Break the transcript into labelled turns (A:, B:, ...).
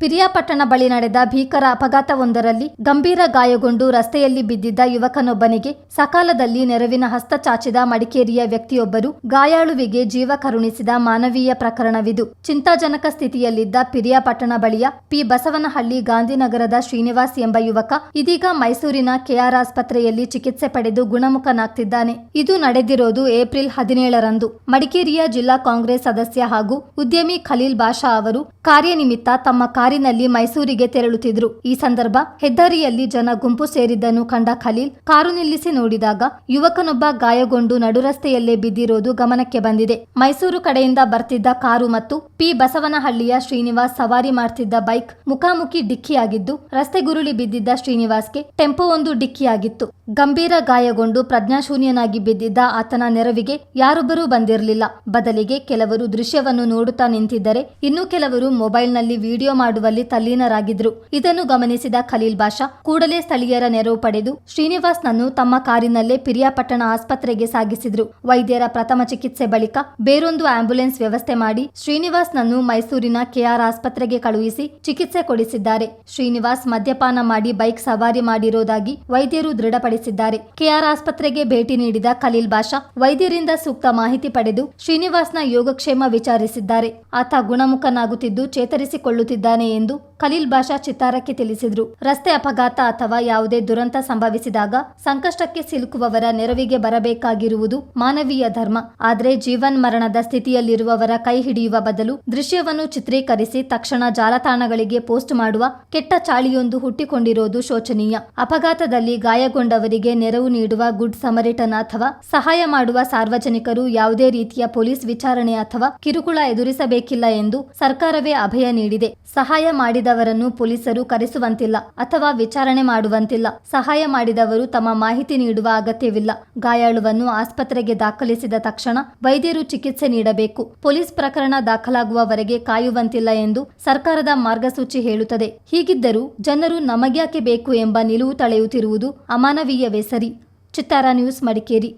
A: ಪಿರಿಯಾಪಟ್ಟಣ ಬಳಿ ನಡೆದ ಭೀಕರ ಅಪಘಾತವೊಂದರಲ್ಲಿ ಗಂಭೀರ ಗಾಯಗೊಂಡು ರಸ್ತೆಯಲ್ಲಿ ಬಿದ್ದಿದ್ದ ಯುವಕನೊಬ್ಬನಿಗೆ ಸಕಾಲದಲ್ಲಿ ನೆರವಿನ ಹಸ್ತ ಚಾಚಿದ ಮಡಿಕೇರಿಯ ವ್ಯಕ್ತಿಯೊಬ್ಬರು ಗಾಯಾಳುವಿಗೆ ಜೀವ ಕರುಣಿಸಿದ ಮಾನವೀಯ ಪ್ರಕರಣವಿದು. ಚಿಂತಾಜನಕ ಸ್ಥಿತಿಯಲ್ಲಿದ್ದ ಪಿರಿಯಾಪಟ್ಟಣ ಬಳಿಯ ಪಿ ಬಸವನಹಳ್ಳಿ ಗಾಂಧಿನಗರದ ಶ್ರೀನಿವಾಸ್ ಎಂಬ ಯುವಕ ಇದೀಗ ಮೈಸೂರಿನ ಕೆಆರ್ ಆಸ್ಪತ್ರೆಯಲ್ಲಿ ಚಿಕಿತ್ಸೆ ಪಡೆದು ಗುಣಮುಖನಾಗ್ತಿದ್ದಾನೆ. ಇದು ನಡೆದಿರೋದು ಏಪ್ರಿಲ್ 17ರಂದು. ಮಡಿಕೇರಿಯ ಜಿಲ್ಲಾ ಕಾಂಗ್ರೆಸ್ ಸದಸ್ಯ ಹಾಗೂ ಉದ್ಯಮಿ ಖಲೀಲ್ ಬಾಷಾ ಅವರು ಕಾರ್ಯನಿಮಿತ್ತ ತಮ್ಮ ಕಾರಿನಲ್ಲಿ ಮೈಸೂರಿಗೆ ತೆರಳುತ್ತಿದ್ರು. ಈ ಸಂದರ್ಭ ಹೆದ್ದಾರಿಯಲ್ಲಿ ಜನ ಗುಂಪು ಸೇರಿದ್ದನ್ನು ಕಂಡ ಖಲೀಲ್ ಕಾರು ನಿಲ್ಲಿಸಿ ನೋಡಿದಾಗ ಯುವಕನೊಬ್ಬ ಗಾಯಗೊಂಡು ನಡುರಸ್ತೆಯಲ್ಲೇ ಬಿದ್ದಿರೋದು ಗಮನಕ್ಕೆ ಬಂದಿದೆ. ಮೈಸೂರು ಕಡೆಯಿಂದ ಬರ್ತಿದ್ದ ಕಾರು ಮತ್ತು ಪಿ ಬಸವನಹಳ್ಳಿಯ ಶ್ರೀನಿವಾಸ್ ಸವಾರಿ ಮಾಡ್ತಿದ್ದ ಬೈಕ್ ಮುಖಾಮುಖಿ ಡಿಕ್ಕಿಯಾಗಿದ್ದು ರಸ್ತೆಗುರುಳಿ ಬಿದ್ದಿದ್ದ ಶ್ರೀನಿವಾಸ್ಗೆ ಟೆಂಪೋವೊಂದು ಡಿಕ್ಕಿಯಾಗಿತ್ತು. ಗಂಭೀರ ಗಾಯಗೊಂಡು ಪ್ರಜ್ಞಾಶೂನ್ಯನಾಗಿ ಬಿದ್ದಿದ್ದ ಆತನ ನೆರವಿಗೆ ಯಾರೊಬ್ಬರೂ ಬಂದಿರಲಿಲ್ಲ. ಬದಲಿಗೆ ಕೆಲವರು ದೃಶ್ಯವನ್ನು ನೋಡುತ್ತಾ ನಿಂತಿದ್ದರೆ ಇನ್ನು ಕೆಲವರು ಮೊಬೈಲ್ನಲ್ಲಿ ವಿಡಿಯೋ ಮಾಡುವಲ್ಲಿ ತಲ್ಲೀನರಾಗಿದ್ರು. ಇದನ್ನು ಗಮನಿಸಿದ ಖಲೀಲ್ ಬಾಷಾ ಕೂಡಲೇ ಸ್ಥಳೀಯರ ನೆರವು ಪಡೆದು ಶ್ರೀನಿವಾಸ್ನನ್ನು ತಮ್ಮ ಕಾರಿನಲ್ಲೇ ಪಿರಿಯಾಪಟ್ಟಣ ಆಸ್ಪತ್ರೆಗೆ ಸಾಗಿಸಿದ್ರು. ವೈದ್ಯರ ಪ್ರಥಮ ಚಿಕಿತ್ಸೆ ಬಳಿಕ ಬೇರೊಂದು ಆಂಬ್ಯುಲೆನ್ಸ್ ವ್ಯವಸ್ಥೆ ಮಾಡಿ ಶ್ರೀನಿವಾಸ್ನನ್ನು ಮೈಸೂರಿನ ಕೆಆರ್ ಆಸ್ಪತ್ರೆಗೆ ಕಳುಹಿಸಿ ಚಿಕಿತ್ಸೆ ಕೊಡಿಸಿದ್ದಾರೆ. ಶ್ರೀನಿವಾಸ್ ಮದ್ಯಪಾನ ಮಾಡಿ ಬೈಕ್ ಸವಾರಿ ಮಾಡಿರೋದಾಗಿ ವೈದ್ಯರು ದೃಢಪಡಿಸಿದ್ದಾರೆ. ಕೆಆರ್ ಆಸ್ಪತ್ರೆಗೆ ಭೇಟಿ ನೀಡಿದ ಖಲೀಲ್ ಬಾಷಾ ವೈದ್ಯರಿಂದ ಸೂಕ್ತ ಮಾಹಿತಿ ಪಡೆದು ಶ್ರೀನಿವಾಸ್ನ ಯೋಗಕ್ಷೇಮ ವಿಚಾರಿಸಿದ್ದಾರೆ. ಆತ ಗುಣಮುಖನಾಗುತ್ತಿದ್ದು ಚೇತರಿಸಿಕೊಳ್ಳುತ್ತಿದ್ದಾನೆ ಎಂದು ಖಲೀಲ್ ಬಾಷಾ ಚಿತ್ತಾರಕ್ಕೆ ತಿಳಿಸಿದ್ರು. ರಸ್ತೆ ಅಪಘಾತ ಅಥವಾ ಯಾವುದೇ ದುರಂತ ಸಂಭವಿಸಿದಾಗ ಸಂಕಷ್ಟಕ್ಕೆ ಸಿಲುಕುವವರ ನೆರವಿಗೆ ಬರಬೇಕಾಗಿರುವುದು ಮಾನವೀಯ ಧರ್ಮ. ಆದರೆ ಜೀವನ್ಮರಣದ ಸ್ಥಿತಿಯಲ್ಲಿರುವವರ ಕೈ ಹಿಡಿಯುವ ಬದಲು ದೃಶ್ಯವನ್ನು ಚಿತ್ರೀಕರಿಸಿ ತಕ್ಷಣ ಜಾಲತಾಣಗಳಿಗೆ ಪೋಸ್ಟ್ ಮಾಡುವ ಕೆಟ್ಟ ಚಾಳಿಯೊಂದು ಹುಟ್ಟಿಕೊಂಡಿರೋದು ಶೋಚನೀಯ. ಅಪಘಾತದಲ್ಲಿ ಗಾಯಗೊಂಡವರಿಗೆ ನೆರವು ನೀಡುವ ಗುಡ್ ಸಮರಿಟನ್ ಅಥವಾ ಸಹಾಯ ಮಾಡುವ ಸಾರ್ವಜನಿಕರು ಯಾವುದೇ ರೀತಿಯ ಪೊಲೀಸ್ ವಿಚಾರಣೆ ಅಥವಾ ಕಿರುಕುಳ ಎದುರಿಸಬೇಕಿಲ್ಲ ಎಂದು ಸರ್ಕಾರವೇ ಅಭಯ ನೀಡಿದೆ. ಸಹಾಯ ಮಾಡಿದವರನ್ನು ಪೊಲೀಸರು ಕರೆಸುವಂತಿಲ್ಲ ಅಥವಾ ವಿಚಾರಣೆ ಮಾಡುವಂತಿಲ್ಲ. ಸಹಾಯ ಮಾಡಿದವರು ತಮ್ಮ ಮಾಹಿತಿ ನೀಡುವ ಅಗತ್ಯವಿಲ್ಲ. ಗಾಯಾಳುವನ್ನು ಆಸ್ಪತ್ರೆಗೆ ದಾಖಲಿಸಿದ ತಕ್ಷಣ ವೈದ್ಯರು ಚಿಕಿತ್ಸೆ ನೀಡಬೇಕು. ಪೊಲೀಸ್ ಪ್ರಕರಣ ದಾಖಲಾಗುವವರೆಗೆ ಕಾಯುವಂತಿಲ್ಲ ಎಂದು ಸರ್ಕಾರದ ಮಾರ್ಗಸೂಚಿ ಹೇಳುತ್ತದೆ. ಹೀಗಿದ್ದರೂ ಜನರು ನಮಗ್ಯಾಕೆ ಬೇಕು ಎಂಬ ನಿಲುವು ತಳೆಯುತ್ತಿರುವುದು ಅಮಾನವೀಯವೇ ಸರಿ. ಚಿತ್ತಾರ ನ್ಯೂಸ್, ಮಡಿಕೇರಿ.